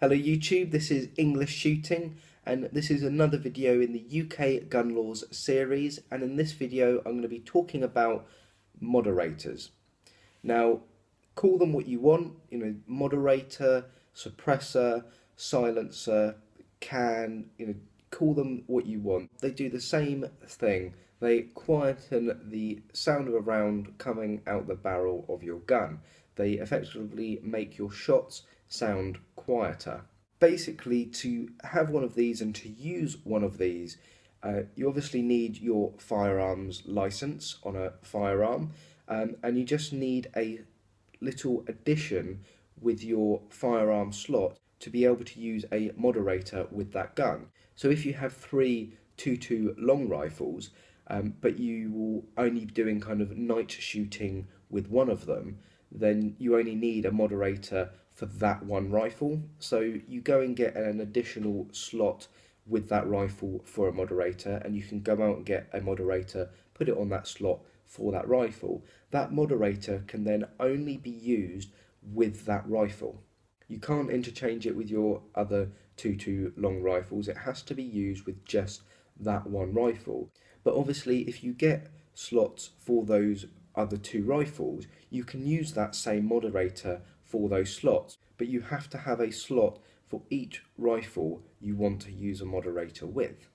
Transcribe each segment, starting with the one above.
Hello YouTube, this is English Shooting and this is another video in the UK Gun Laws series, and in this video I'm going to be talking about moderators. Now, call them what you want, moderator, suppressor, silencer, call them what you want. They do the same thing. They quieten the sound of a round coming out the barrel of your gun. They effectively make your shots sound quieter. Basically, to have one of these and to use one of these, you obviously need your firearms license on a firearm, and you just need a little addition with your firearm slot to be able to use a moderator with that gun. So if you have three 2.2 long rifles, but you will only be doing kind of night shooting with one of them, then you only need a moderator for that one rifle. So you go and get an additional slot with that rifle for a moderator, and you can go out and get a moderator, put it on that slot for that rifle. That moderator can then only be used with that rifle. You can't interchange it with your other 2.2 long rifles. It has to be used with just that one rifle. But obviously, if you get slots for those other two rifles, you can use that same moderator for those slots, but you have to have a slot for each rifle you want to use a moderator with.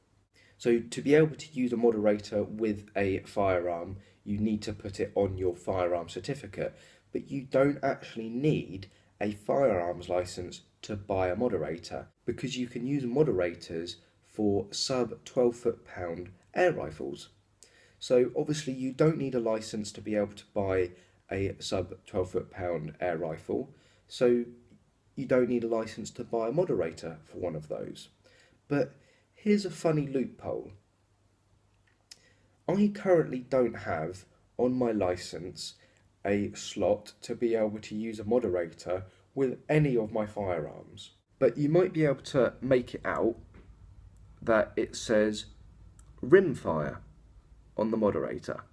So to be able to use a moderator with a firearm, you need to put it on your firearm certificate, but you don't actually need a firearms license to buy a moderator, because you can use moderators for sub 12 foot-pound air rifles. So obviously you don't need a license to be able to buy a sub 12 foot-pound air rifle, so you don't need a license to buy a moderator for one of those. But here's a funny loophole. I currently don't have on my license a slot to be able to use a moderator with any of my firearms. But you might be able to make it out that it says rimfire on the moderator.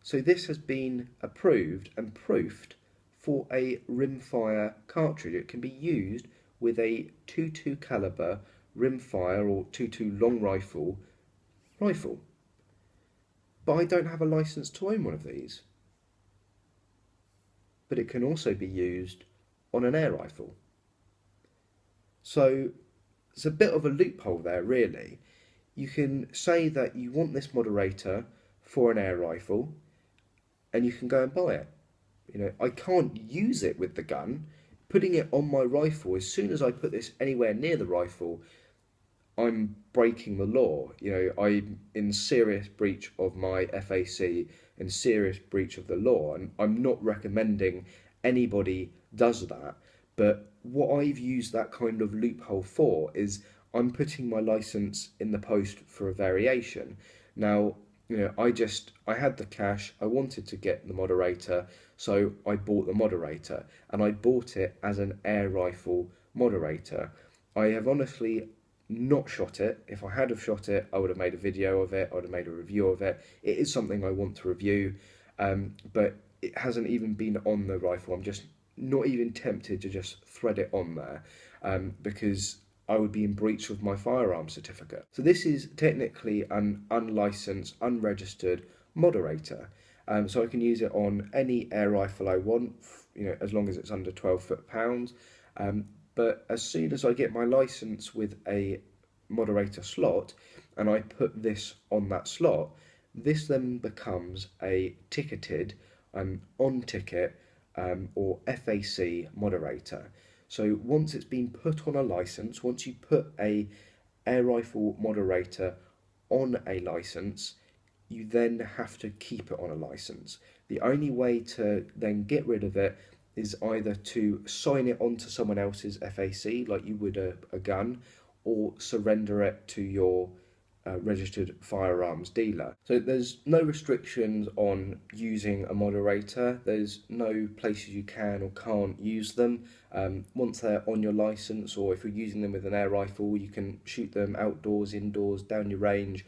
So this has been approved and proofed for a rimfire cartridge. It can be used with a 2.2 caliber rimfire or 2.2 long rifle. But I don't have a license to own one of these. But it can also be used on an air rifle. So it's a bit of a loophole there, really. You can say that you want this moderator for an air rifle, and you can go and buy it. I can't use it with the gun. Putting it on my rifle, as soon as I put this anywhere near the rifle, I'm breaking the law. I'm in serious breach of my FAC and serious breach of the law, and I'm not recommending anybody does that. But what I've used that kind of loophole for is I'm putting my license in the post for a variation. Now, I had the cash, I wanted to get the moderator, so I bought the moderator, and I bought it as an air rifle moderator. I have honestly not shot it. If I had have shot it, I would have made a video of it, I would have made a review of it. It is something I want to review, but it hasn't even been on the rifle. I'm just not even tempted to just thread it on there, because I would be in breach of my firearm certificate. So this is technically an unlicensed, unregistered moderator. So I can use it on any air rifle I want, as long as it's under 12 foot-pounds. But as soon as I get my license with a moderator slot and I put this on that slot, this then becomes a ticketed, on-ticket, or FAC moderator. So once it's been put on a license, once you put a air rifle moderator on a license, you then have to keep it on a license. The only way to then get rid of it is either to sign it onto someone else's FAC, like you would a gun, or surrender it to your registered firearms dealer. So there's no restrictions on using a moderator. There's no places you can or can't use them. Once they're on your license, or if you're using them with an air rifle, you can shoot them outdoors, indoors, down your range,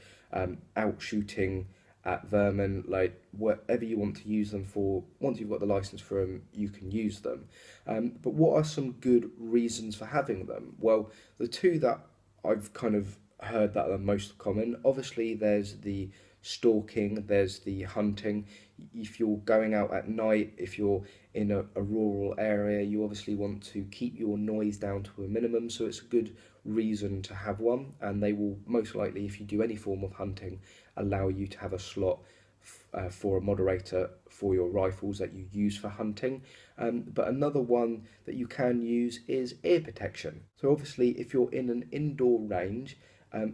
out shooting at vermin, like whatever you want to use them for. Once you've got the license for them, you can use them. But what are some good reasons for having them? Well, the two that I've kind of heard that are the most common, obviously there's the stalking, there's the hunting. If you're going out at night, if you're in a rural area, you obviously want to keep your noise down to a minimum, so it's a good reason to have one, and they will most likely, if you do any form of hunting, allow you to have a slot for a moderator for your rifles that you use for hunting. But another one that you can use is ear protection. So obviously if you're in an indoor range,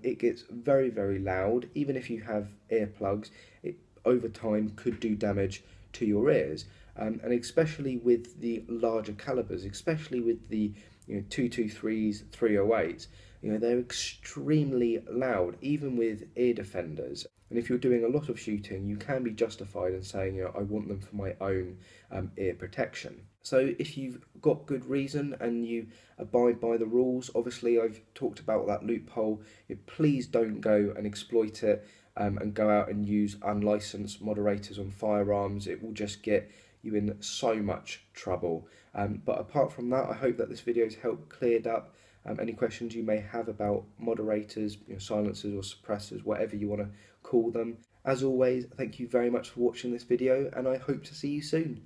it gets very, very loud. Even if you have earplugs, it over time could do damage to your ears. And especially with the larger calibers, especially with the 223s, 308s, they're extremely loud, even with ear defenders. And if you're doing a lot of shooting, you can be justified in saying, I want them for my own ear protection. So if you've got good reason and you abide by the rules, obviously I've talked about that loophole, please don't go and exploit it and go out and use unlicensed moderators on firearms. It will just get you in so much trouble. But apart from that, I hope that this video has helped cleared up any questions you may have about moderators, silencers or suppressors, whatever you want to call them. As always, thank you very much for watching this video, and I hope to see you soon.